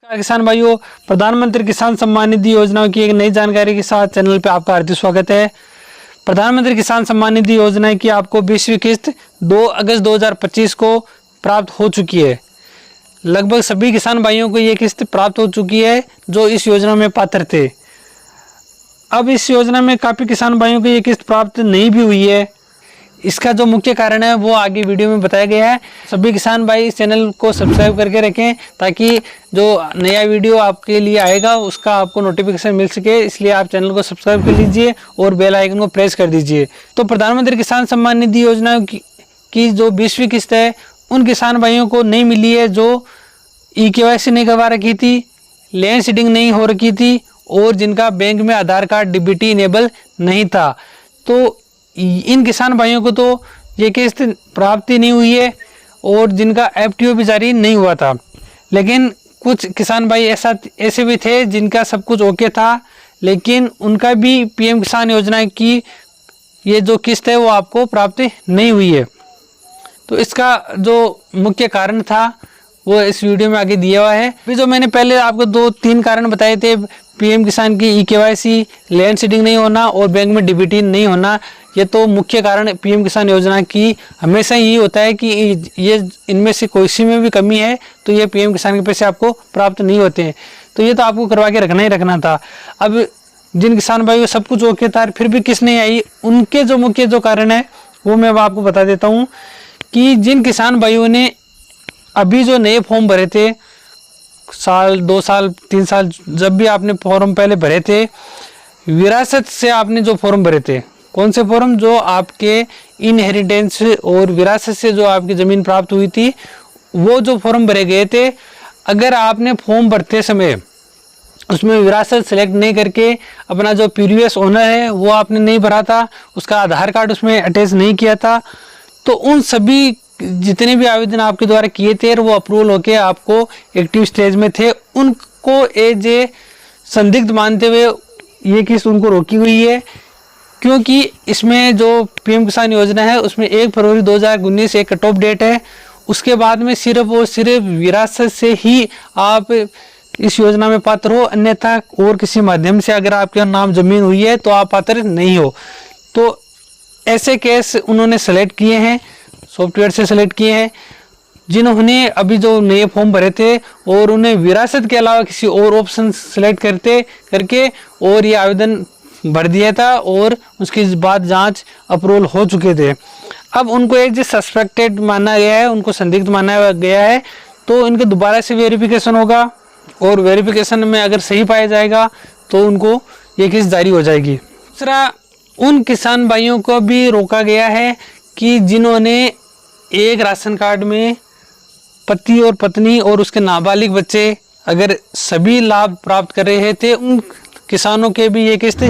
किसान भाइयों, प्रधानमंत्री किसान सम्मान निधि योजना की एक नई जानकारी के साथ चैनल पे आपका हार्दिक स्वागत है। प्रधानमंत्री किसान सम्मान निधि योजना की आपको 20वीं किस्त 2 अगस्त 2025 को प्राप्त हो चुकी है। लगभग सभी किसान भाइयों को ये किस्त प्राप्त हो चुकी है जो इस योजना में पात्र थे। अब इस योजना में काफ़ी किसान भाइयों को ये किस्त प्राप्त नहीं भी हुई है। इसका जो मुख्य कारण है वो आगे वीडियो में बताया गया है। सभी किसान भाई इस चैनल को सब्सक्राइब करके रखें ताकि जो नया वीडियो आपके लिए आएगा उसका आपको नोटिफिकेशन मिल सके। इसलिए आप चैनल को सब्सक्राइब कर लीजिए और बेल आइकन को प्रेस कर दीजिए। तो प्रधानमंत्री किसान सम्मान निधि योजना की जो 20वीं किस्त है उन किसान भाइयों को नहीं मिली है जो EKYC नहीं करवा रखी थी, लैंड सीडिंग नहीं हो रखी थी और जिनका बैंक में आधार कार्ड DBT इनेबल नहीं था। तो इन किसान भाइयों को तो ये किस्त प्राप्ति नहीं हुई है और जिनका FTO भी जारी नहीं हुआ था। लेकिन कुछ किसान भाई ऐसे भी थे जिनका सब कुछ ओके था लेकिन उनका भी PM किसान योजना की ये जो किस्त है वो आपको प्राप्त नहीं हुई है। तो इसका जो मुख्य कारण था वो इस वीडियो में आगे दिया हुआ है। अभी जो मैंने पहले आपको 2-3 कारण बताए थे, PM किसान की EKYC, लैंड सीडिंग नहीं होना और बैंक में DBT नहीं होना, ये तो मुख्य कारण PM किसान योजना की हमेशा यही होता है कि ये इनमें से कोई सी में भी कमी है तो ये PM किसान के पैसे आपको प्राप्त नहीं होते हैं। तो ये तो आपको करवा के रखना ही रखना था। अब जिन किसान भाई को सब कुछ ओके था फिर भी किस्त नहीं आई, उनके जो मुख्य जो कारण है वो मैं आपको बता देता हूँ कि जिन किसान भाइयों ने अभी जो नए फॉर्म भरे थे, साल 2 साल 3 साल जब भी आपने फॉर्म पहले भरे थे, विरासत से आपने जो फॉर्म भरे थे, कौन से फॉर्म, जो आपके इनहेरिटेंस और विरासत से जो आपकी ज़मीन प्राप्त हुई थी वो जो फॉर्म भरे गए थे, अगर आपने फॉर्म भरते समय उसमें विरासत सेलेक्ट नहीं करके अपना जो प्रीवियस ओनर है वो आपने नहीं भरा था, उसका आधार कार्ड उसमें अटैच नहीं किया था, तो उन सभी जितने भी आवेदन आपके द्वारा किए थे वो अप्रूवल होके आपको एक्टिव स्टेज में थे, उनको एज ए संदिग्ध मानते हुए ये किस्त उनको रोकी हुई है। क्योंकि इसमें जो PM किसान योजना है उसमें 1 फरवरी 2019 एक कट ऑफ डेट है। उसके बाद में सिर्फ और सिर्फ विरासत से ही आप इस योजना में पात्र हो, अन्यथा और किसी माध्यम से अगर आपके नाम जमीन हुई है तो आप पात्र नहीं हो। तो ऐसे केस उन्होंने सेलेक्ट किए हैं, सॉफ्टवेयर से सेलेक्ट किए हैं जिन्होंने अभी जो नए फॉर्म भरे थे और उन्हें विरासत के अलावा किसी और ऑप्शन सेलेक्ट करके और ये आवेदन भर दिया था और उसके बाद जांच अप्रूवल हो चुके थे। अब उनको एक सस्पेक्टेड माना गया है, उनको संदिग्ध माना गया है, तो इनके दोबारा से वेरिफिकेशन होगा और वेरिफिकेशन में अगर सही पाया जाएगा तो उनको ये किस्त जारी हो जाएगी। दूसरा, उन किसान भाइयों को भी रोका गया है कि जिन्होंने एक राशन कार्ड में पति और पत्नी और उसके नाबालिग बच्चे अगर सभी लाभ प्राप्त कर रहे थे, उन किसानों के भी ये किस्त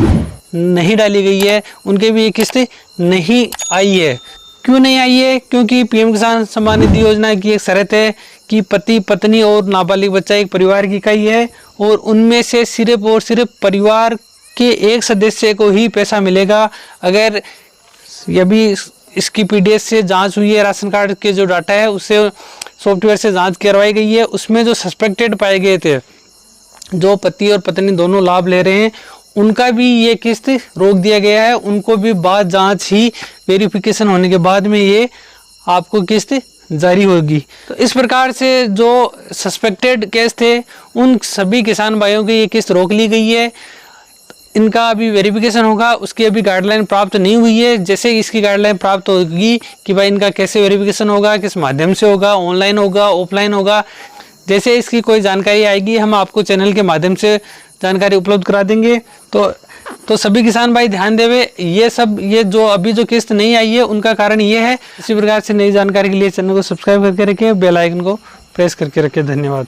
नहीं डाली गई है, उनके भी ये किस्त नहीं आई है। क्यों नहीं आई है? क्योंकि PM किसान सम्मान निधि योजना की एक शर्त है कि पति पत्नी और नाबालिग बच्चा एक परिवार की इकाई है और उनमें से सिर्फ और सिर्फ परिवार के एक सदस्य को ही पैसा मिलेगा। अगर अभी इसकी PDF से जांच हुई है, राशन कार्ड के जो डाटा है उससे सॉफ्टवेयर से जांच करवाई गई है, उसमें जो सस्पेक्टेड पाए गए थे, जो पति और पत्नी दोनों लाभ ले रहे हैं, उनका भी ये किस्त रोक दिया गया है। उनको भी बाद जांच ही वेरिफिकेशन होने के बाद में ये आपको किस्त जारी होगी। तो इस प्रकार से जो सस्पेक्टेड केस थे उन सभी किसान भाइयों की ये किस्त रोक ली गई है। इनका अभी वेरिफिकेशन होगा, उसकी अभी गाइडलाइन प्राप्त नहीं हुई है। जैसे इसकी गाइडलाइन प्राप्त होगी कि भाई इनका कैसे वेरिफिकेशन होगा, किस माध्यम से होगा, ऑनलाइन होगा, ऑफलाइन होगा, जैसे इसकी कोई जानकारी आएगी हम आपको चैनल के माध्यम से जानकारी उपलब्ध करा देंगे। तो सभी किसान भाई ध्यान देवे, ये जो अभी जो किस्त नहीं आई है उनका कारण ये है। इसी प्रकार से नई जानकारी के लिए चैनल को सब्सक्राइब करके रखें, बेल आइकन को प्रेस करके रखें। धन्यवाद।